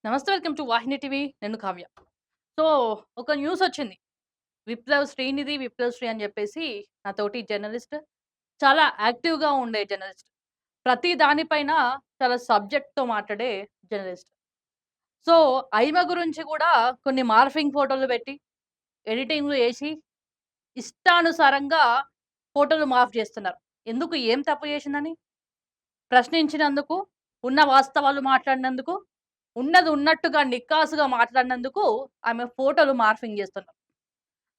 నమస్తే. Welcome to Vahini TV. నేను Kavya. So, ఒక న్యూసొచ్చింది. విప్లవ్ శ్రీనిధి, విప్లవ్ శ్రీ అని జెప్పేసి నా తోటి జర్నలిస్ట్. చాలా యాక్టివ్‌గా ఉండే జర్నలిస్ట్. ప్రతి దానిపైన చాలా సబ్జెక్ట్‌తో మాట్లాడే జర్నలిస్ట్. సో, ఆమె గురించి గూడా కొన్ని మార్ఫింగ్ ఫోటోలు పెట్టి, ఎడిటింగ్‌లు ఏసి, ఇష్టానుసారంగా ఫోటోలు మార్ఫ్ జేస్తున్నారు. ఎందుకు? ఏం తప్పు జేసిందని? ప్రశ్నించినందుకు, ఉన్న వాస్తవాలు మాట్లాడినందుకు, ఉన్నది ఉన్నట్టుగా నిక్కాసుగా మాట్లాడినందుకు ఆమె ఫోటోలు మార్ఫింగ్ జేస్తున్నారు.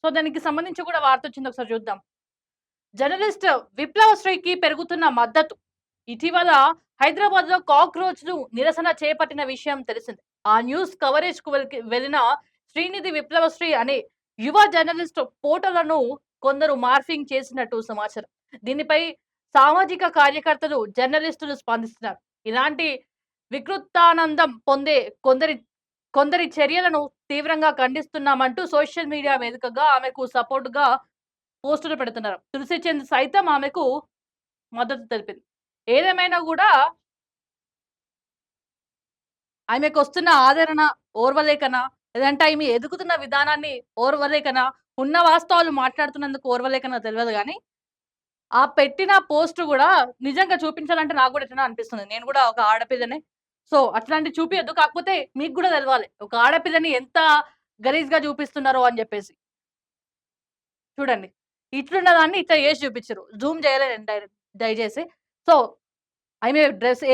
సో, దానికి సంబంధించి కూడా వార్తొచ్చింది. ఒకసారి చూద్దాం. జర్నలిస్ట్ విప్లవశ్రీకి పెరుగుతున్న మద్దతు. ఇటీవల హైదరాబాద్‌లో కాక్రోచ్‌లు నిరసన చేపట్టిన విషయం తెలిసిందే. ఆ న్యూస్ కవరేజ్‌కు వెళ్ళిన శ్రీనిధి విప్లవశ్రీ అనే యువ జర్నలిస్ట్ ఫోటోలను కొందరు మార్ఫింగ్ చేసినట్టు సమాచారం. దీనిపై సామాజిక కార్యకర్తలు, జర్నలిస్టులు స్పందిస్తున్నారు. ఇలాంటి వికృతానందం పొందే కొందరి కొందరి చర్యలను తీవ్రంగా ఖండిస్తున్నామంటూ సోషల్ మీడియా వేదికగా ఆమెకు సపోర్ట్‌గా పోస్టులు పెడుతున్నారు. తులసి చంద్ సైతం ఆమెకు మద్దతు తెలిపింది. ఏదేమైనా గూడా ఆమెకొస్తున్న ఆదరణ ఓర్వలేకనా? లేదంటే ఆమె ఎదుగుతున్న విధానాన్ని ఓర్వలేకనా? ఉన్న వాస్తవాలు మాట్లాడుతున్నందుకు ఓర్వలేకనా తెలవదు గానీ, ఆ పెట్టిన పోస్ట్ గూడా నిజంగా చూపించాలంటే నాకు గూడా ఎట్లనో అనిపిస్తుంది. నేను గూడా ఒక ఆడపిల్లనే. సో, అట్లాంటివి చూపియద్దు. కాకపోతే మీకు గూడా తెలవాలి. ఒక ఆడపిల్లని ఎంత గలీజ్‌గా చూపిస్తున్నారో అని జెప్పేసి. చూడండి. ఇట్లున్న దాన్ని ఇట్లా చేసి చూపిచ్చిర్రు. జూమ్ చేయలే నేను దయచేసి. సో, ఆమె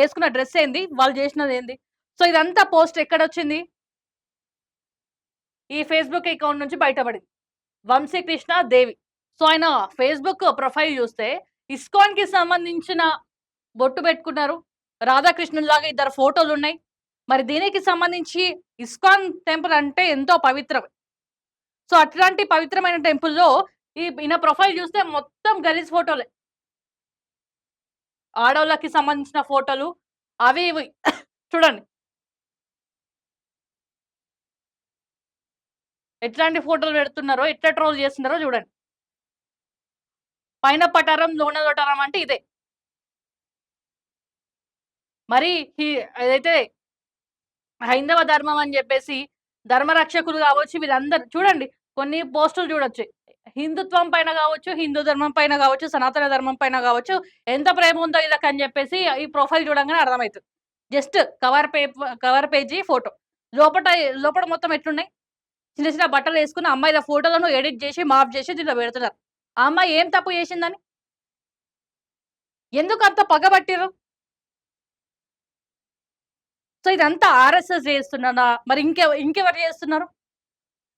ఏసుకున్న డ్రెస్ ఏంది? వాళ్ళు చేసినదేంది? సో, ఇదంతా పోస్ట్ ఎక్కడొచ్చింది? ఈ ఫేస్‌బుక్ అకౌంట్ నుంచి బయటపడింది. వంశీకృష్ణ దేవి. సో, ఆయన ఫేస్‌బుక్ ప్రొఫైల్ చూస్తే ఇస్కాన్‌కి సంబంధించిన బొట్టు పెట్టుకున్నారు. రాధాకృష్ణుల్లాగా ఇద్దరు ఫోటోలున్నాయి. మరి దీనికి సంబంధించి ఇస్కాన్ టెంపుల్ అంటే ఎంతో పవిత్రం. సో, అట్లాంటి పవిత్రమైన టెంపుల్‌లో ఈయన ప్రొఫైల్ చూస్తే మొత్తం గలీజ్ ఫోటోలే. ఆడోళ్ళకి సంబంధించిన ఫోటోలు అవి ఇవి. చూడండి. ఎట్లాంటి ఫోటోలు పెడుతున్నారో, ఎట్లా ట్రోల్ చేస్తున్నారో చూడండి. పైన పటారం, లోన లొటారం అంటే ఇదే. మరి ఏదైతే హైందవ ధర్మం అని జెప్పేసి ధర్మరక్షకులు గావచ్చు, వీళ్ళందరూ చూడండి. కొన్ని పోస్టులు చూడొచ్చు. హిందుత్వం పైన గావచ్చు, హిందూ ధర్మం పైన గావచ్చు, సనాతన ధర్మం పైన గావచ్చు, ఎంత ప్రేమ ఉందో ఈళ్ళకని జెప్పేసి ఈ ప్రొఫైల్ చూడంగానే అర్థమైతది. Just cover page photo. లోపట లోపట మొత్తం ఎట్లున్నాయి? చిన్న చిన్న బట్టలేసుకున్న అమ్మాయిల ఫోటోలను ఎడిట్ జేసి, మార్ఫ్ జేసి దీంట్లో పెడుతున్నారు. ఆ అమ్మాయి ఏం తప్పు చేసిందని? ఎందుకంత పగబట్టిర్రు? సో, ఇదంతా ఆర్ఎస్ఎస్ చేస్తున్నదా? మరి ఇంకెవరు చేస్తున్నారు?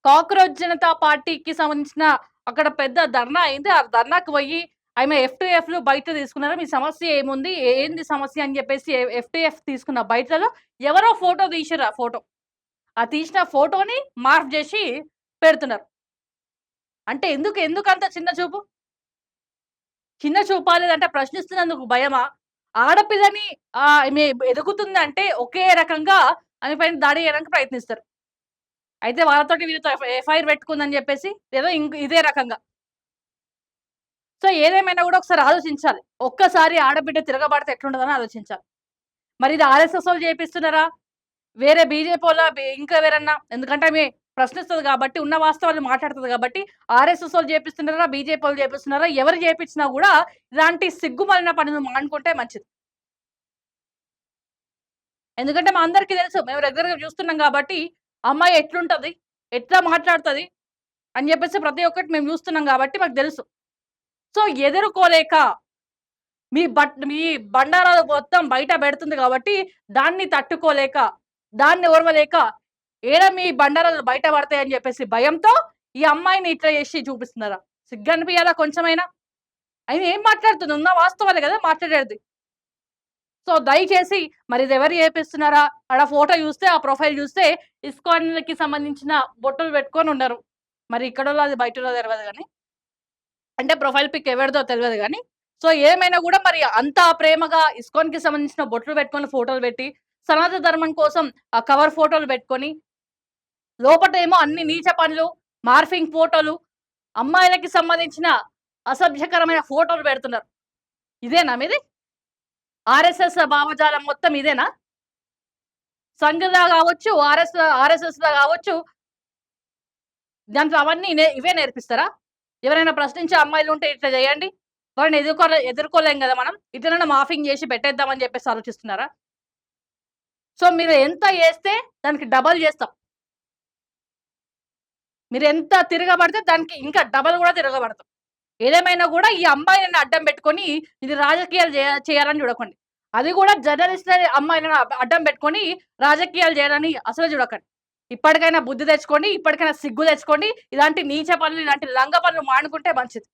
కాక్రోచ్ జనతా పార్టీకి సంబంధించిన అక్కడ పెద్ద ధర్నా అయింది. ఆ ధర్నాకు పోయి ఆమె ఎఫ్‌టిఎఫ్‌లు బయట తీసుకున్నారు. మీ సమస్య ఏముంది? ఏంది సమస్య అని చెప్పేసి ఎఫ్‌టిఎఫ్ తీసుకున్న బయటలో ఎవరో ఫోటో తీసిర్రు ఆ ఫోటో. ఆ తీసిన ఫోటోని మార్ఫ్ జేసి పెడుతున్నారు. అంటే ఎందుకంత చిన్న చూపు? చిన్న చూపా? లేదంటే ప్రశ్నిస్తున్నందుకు భయమా? ఆడపిల్లని ఆమె ఎదుగుతుందంటే ఒకే రకంగా ఆమె పైన దాడి చేయడానికి ప్రయత్నిస్తారు. అయితే వాళ్ళతోటి వీళ్ళతో ఎఫ్ఐఆర్ పెట్టుకుందని జెప్పేసి ఏదో ఇదే రకంగా. సో, ఏదేమైనా గూడా ఒకసారి ఆలోచించాలి. ఒక్కసారి ఆడబిడ్డ తిరగబడితే ఎట్లుంటదని ఆలోచించాలి. మరి ఇది ఆర్ఎస్ఎసోళ్ళు చేపిస్తున్నారా? వేరే బీజేపీవోళ్ళా? ఇంకా ఎవరన్నా? ఎందుకంటే ఆమె ప్రశ్నిస్తది గాబట్టి, ఉన్న వాస్తవాలు మాట్లాడుతది గాబట్టి, ఆర్ఎస్ఎసోళ్ళు చేపిస్తున్నారా? బీజేపీవోళ్ళు చేపిస్తున్నారా? ఎవరు చేపిచ్చినా గూడా ఇలాంటి సిగ్గుమాలిన పనులు మానుకుంటే మంచిది. ఎందుకంటే మా అందరికీ తెలుసు. మేము రెగ్యులర్‌గా చూస్తున్నాం గాబట్టి, అమ్మాయి ఎట్లుంటది? ఎట్లా మాట్లాడుతది? అని జెప్పేసి ప్రతి ఒక్కటి మేము జూస్తున్నాం గాబట్టి మాకు తెలుసు. సో, ఎదుర్కోలేక మీ బండారాలు మొత్తం బయట బెడుతుంది గాబట్టి, దాన్ని తట్టుకోలేక, దాన్ని ఓర్వలేక, ఏడ మీ బండారాలు బయట పడతాయని జెప్పేసి భయంతో, ఈ అమ్మాయిని ఇట్లా జేసి చూపిస్తున్నారా? సిగ్గనిపియాలా కొంచెమైనా? అయిన ఏం మాట్లాడుతుంది? ఉన్న వాస్తవాలే గదా మాట్లాడేది. సో, దయచేసి మరి ఇదెవరు చేపిస్తున్నారా? ఆడ ఫోటో జూస్తే, ఆ ప్రొఫైల్ జూస్తే ఇస్కాన్‌లకి సంబంధించిన బొట్టులు బెట్టుకొనున్నారు. మరి ఇక్కడోళ్ళో అది బయటోళ్ళో తెలవదు గానీ. అంటే ప్రొఫైల్ పిక్ ఎవరిదో తెలవదు గానీ. సో, ఏమైనా గూడా మరి అంత ప్రేమగా ఇస్కాన్‌కి సంబంధించిన బొట్లు పెట్టుకొని ఫోటోలు పెట్టి, సనాతన ధర్మం కోసం ఆ కవర్ ఫోటోలు పెట్టుకొని, లోపటేమో అన్ని నీచ పనులు, మార్ఫింగ్ ఫోటోలు, అమ్మాయిలకి సంబంధించిన అసభ్యకరమైన ఫోటోలు పెడుతున్నారు. ఇదేనా మీది? ఆర్ఎస్ఎస్ భావజాలం మొత్తం ఇదేనా? సంఘ్‌లా గావచ్చు, ఆర్ఎస్ఎస్‌లా గావచ్చు, దాంట్లో అవన్నీ ఇవే నేర్పిస్తారా? ఎవరైనా ప్రశ్నించే అమ్మాయిలుంటే ఇట్లా జేయండి. వాళ్ళని ఎదుర్కోలేం గదా మనం. ఇట్లనన్నా మాఫింగ్ జేసి పెట్టేద్దామని జెప్పేసి ఆలోచిస్తున్నారా? సో, మీరు ఎంత ఏస్తే దానికి డబల్ జేస్తాం. మీరెంత తిరగబడితే దానికి ఇంకా డబల్ గూడా తిరగబడతాం. ఏదేమైనా గూడా ఈ అమ్మాయిలని అడ్డం బెట్టుకొని ఇది రాజకీయాలు చేయాలని జూడకండి. అది గూడా జర్నలిస్ట్ అనే అమ్మాయిలను అడ్డం బెట్టుకొని రాజకీయాలు జేయాలని అసలు జూడకండి. ఇప్పటికైనా బుద్ధి తెచ్చుకోండి. ఇప్పటికైనా సిగ్గు తెచ్చుకోండి. ఇలాంటి నీచ పనులు, ఇలాంటి లంగ పనులు మానుకుంటే మంచిది.